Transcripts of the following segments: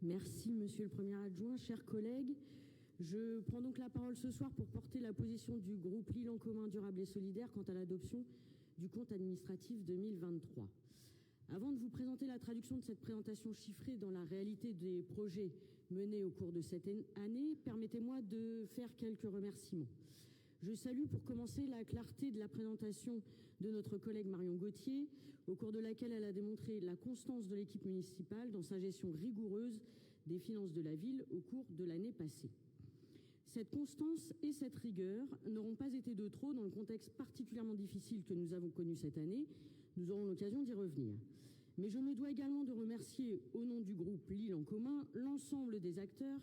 Merci, monsieur le Premier adjoint. Chers collègues, je prends donc la parole ce soir pour porter la position du groupe Lille en commun durable et solidaire quant à l'adoption du compte administratif 2023. Avant de vous présenter la traduction de cette présentation chiffrée dans la réalité des projets menés au cours de cette année, permettez-moi de faire quelques remerciements. Je salue pour commencer la clarté de la présentation de notre collègue Marion Gauthier, au cours de laquelle elle a démontré la constance de l'équipe municipale dans sa gestion rigoureuse des finances de la ville au cours de l'année passée. Cette constance et cette rigueur n'auront pas été de trop dans le contexte particulièrement difficile que nous avons connu cette année. Nous aurons l'occasion d'y revenir. Mais je me dois également de remercier, au nom du groupe Lille en commun, l'ensemble des acteurs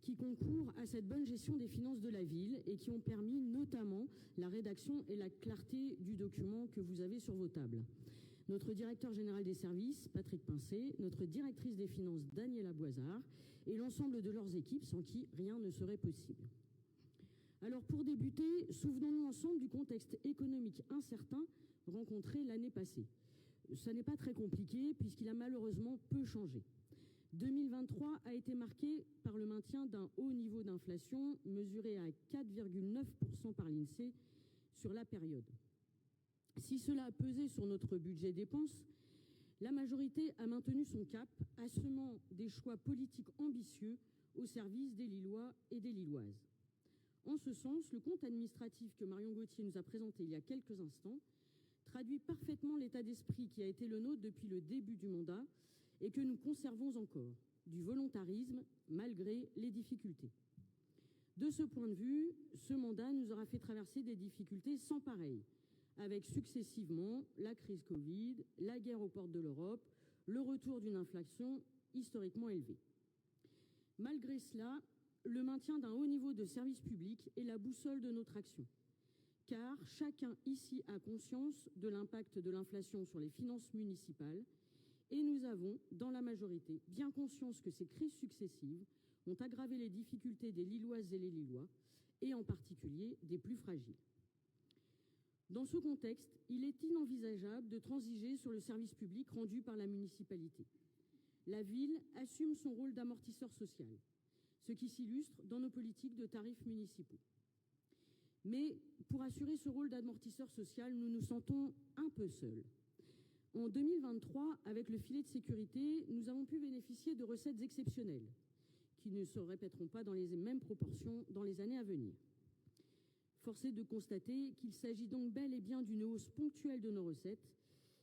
qui concourent à cette bonne gestion des finances de la ville et qui ont permis notamment la rédaction et la clarté du document que vous avez sur vos tables. Notre directeur général des services, Patrick Pincé, notre directrice des finances, Daniela Boisard, et l'ensemble de leurs équipes sans qui rien ne serait possible. Alors pour débuter, souvenons-nous ensemble du contexte économique incertain rencontré l'année passée. Ça n'est pas très compliqué puisqu'il a malheureusement peu changé. 2023 a été marqué par le maintien d'un haut niveau d'inflation mesuré à 4,9% par l'INSEE sur la période. Si cela a pesé sur notre budget dépenses, la majorité a maintenu son cap, assumant des choix politiques ambitieux au service des Lillois et des Lilloises. En ce sens, le compte administratif que Marion Gauthier nous a présenté il y a quelques instants traduit parfaitement l'état d'esprit qui a été le nôtre depuis le début du mandat et que nous conservons encore, du volontarisme malgré les difficultés. De ce point de vue, ce mandat nous aura fait traverser des difficultés sans pareil, avec successivement la crise Covid, la guerre aux portes de l'Europe, le retour d'une inflation historiquement élevée. Malgré cela, le maintien d'un haut niveau de service public est la boussole de notre action. Car chacun ici a conscience de l'impact de l'inflation sur les finances municipales et nous avons, dans la majorité, bien conscience que ces crises successives ont aggravé les difficultés des Lilloises et les Lillois, et en particulier des plus fragiles. Dans ce contexte, il est inenvisageable de transiger sur le service public rendu par la municipalité. La ville assume son rôle d'amortisseur social, ce qui s'illustre dans nos politiques de tarifs municipaux. Mais pour assurer ce rôle d'amortisseur social, nous nous sentons un peu seuls. En 2023, avec le filet de sécurité, nous avons pu bénéficier de recettes exceptionnelles qui ne se répéteront pas dans les mêmes proportions dans les années à venir. Force est de constater qu'il s'agit donc bel et bien d'une hausse ponctuelle de nos recettes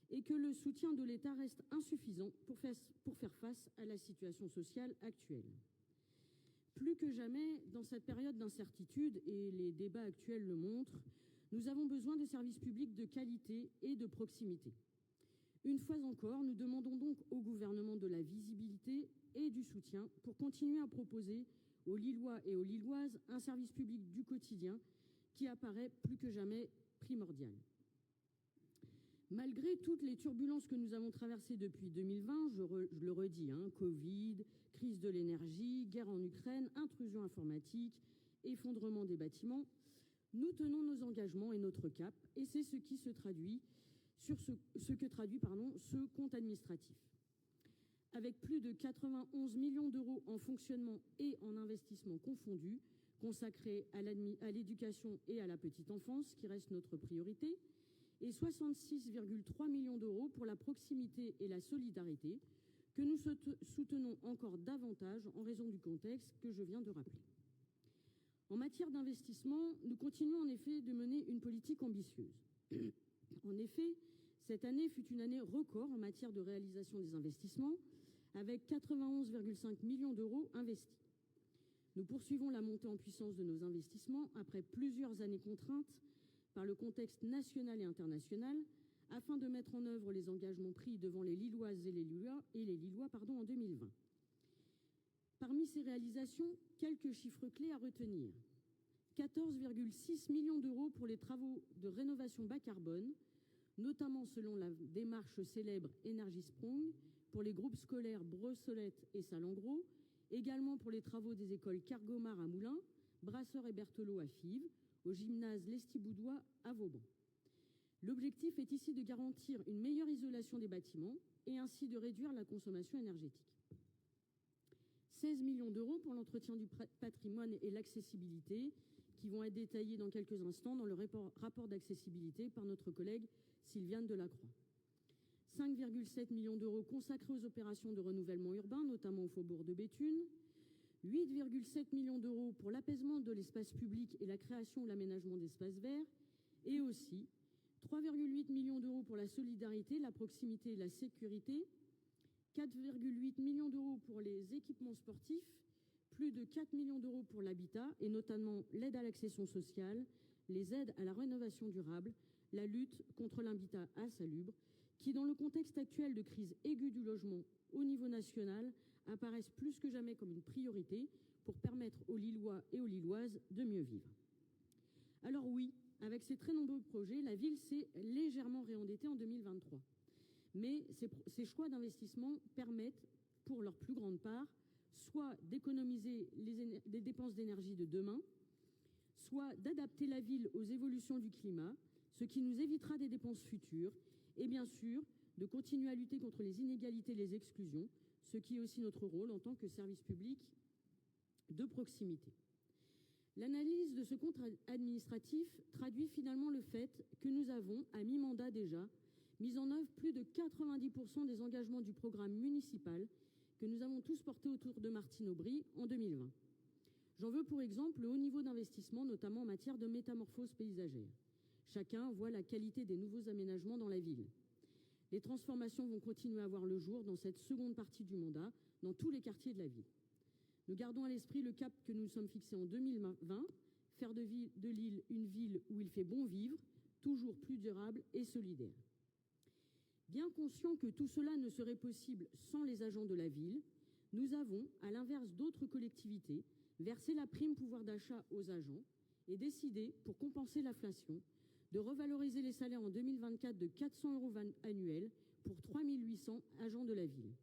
et que le soutien de l'État reste insuffisant pour faire face à la situation sociale actuelle. Plus que jamais, dans cette période d'incertitude, et les débats actuels le montrent, nous avons besoin de services publics de qualité et de proximité. Une fois encore, nous demandons donc au gouvernement de la visibilité et du soutien pour continuer à proposer aux Lillois et aux Lilloises un service public du quotidien qui apparaît plus que jamais primordial. Malgré toutes les turbulences que nous avons traversées depuis 2020, je le redis, Covid, crise de l'énergie, guerre en Ukraine, intrusion informatique, effondrement des bâtiments, nous tenons nos engagements et notre cap, et c'est ce qui se traduit ce compte administratif. Avec plus de 91 millions d'euros en fonctionnement et en investissement confondus, consacrés à l'éducation et à la petite enfance, qui reste notre priorité, et 66,3 millions d'euros pour la proximité et la solidarité, que nous soutenons encore davantage en raison du contexte que je viens de rappeler. En matière d'investissement, nous continuons en effet de mener une politique ambitieuse. En effet, cette année fut une année record en matière de réalisation des investissements, avec 91,5 millions d'euros investis. Nous poursuivons la montée en puissance de nos investissements après plusieurs années contraintes par le contexte national et international, afin de mettre en œuvre les engagements pris devant les Lilloises et les Lillois en 2020. Parmi ces réalisations, quelques chiffres clés à retenir. 14,6 millions d'euros pour les travaux de rénovation bas carbone, notamment selon la démarche célèbre Energy Sprong, pour les groupes scolaires Brossolette et Salengro, également pour les travaux des écoles Cargomar à Moulins, Brasseur et Berthelot à Fives, au gymnase Lestiboudois à Vauban. L'objectif est ici de garantir une meilleure isolation des bâtiments et ainsi de réduire la consommation énergétique. 16 millions d'euros pour l'entretien du patrimoine et l'accessibilité, qui vont être détaillés dans quelques instants dans le rapport d'accessibilité par notre collègue Sylviane Delacroix. 5,7 millions d'euros consacrés aux opérations de renouvellement urbain, notamment au faubourg de Béthune. 8,7 millions d'euros pour l'apaisement de l'espace public et la création ou l'aménagement d'espaces verts. Et aussi 3,8 millions d'euros pour la solidarité, la proximité et la sécurité. 4,8 millions d'euros pour les équipements sportifs. Plus de 4 millions d'euros pour l'habitat, et notamment l'aide à l'accession sociale, les aides à la rénovation durable, la lutte contre l'habitat insalubre, qui, dans le contexte actuel de crise aiguë du logement au niveau national, apparaissent plus que jamais comme une priorité pour permettre aux Lillois et aux Lilloises de mieux vivre. Alors oui, avec ces très nombreux projets, la ville s'est légèrement réendettée en 2023. Mais ces choix d'investissement permettent, pour leur plus grande part, soit d'économiser les dépenses d'énergie de demain, soit d'adapter la ville aux évolutions du climat, ce qui nous évitera des dépenses futures, et bien sûr, de continuer à lutter contre les inégalités et les exclusions, ce qui est aussi notre rôle en tant que service public de proximité. L'analyse de ce compte administratif traduit finalement le fait que nous avons, à mi-mandat déjà, mis en œuvre plus de 90% des engagements du programme municipal que nous avons tous portés autour de Martine Aubry en 2020. J'en veux pour exemple le haut niveau d'investissement, notamment en matière de métamorphose paysagère. Chacun voit la qualité des nouveaux aménagements dans la ville. Les transformations vont continuer à voir le jour dans cette seconde partie du mandat, dans tous les quartiers de la ville. Nous gardons à l'esprit le cap que nous nous sommes fixés en 2020, faire de Lille une ville où il fait bon vivre, toujours plus durable et solidaire. Bien conscient que tout cela ne serait possible sans les agents de la ville, nous avons, à l'inverse d'autres collectivités, versé la prime pouvoir d'achat aux agents et décidé, pour compenser l'inflation, de revaloriser les salaires en 2024 de 400 € annuels pour 3 800 agents de la ville.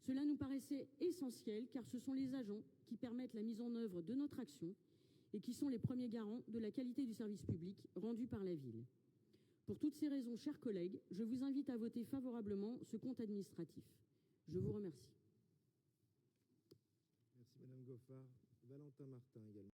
Cela nous paraissait essentiel car ce sont les agents qui permettent la mise en œuvre de notre action et qui sont les premiers garants de la qualité du service public rendu par la ville. Pour toutes ces raisons, chers collègues, je vous invite à voter favorablement ce compte administratif. Je vous remercie. Merci Madame Goffard. Valentin Martin également.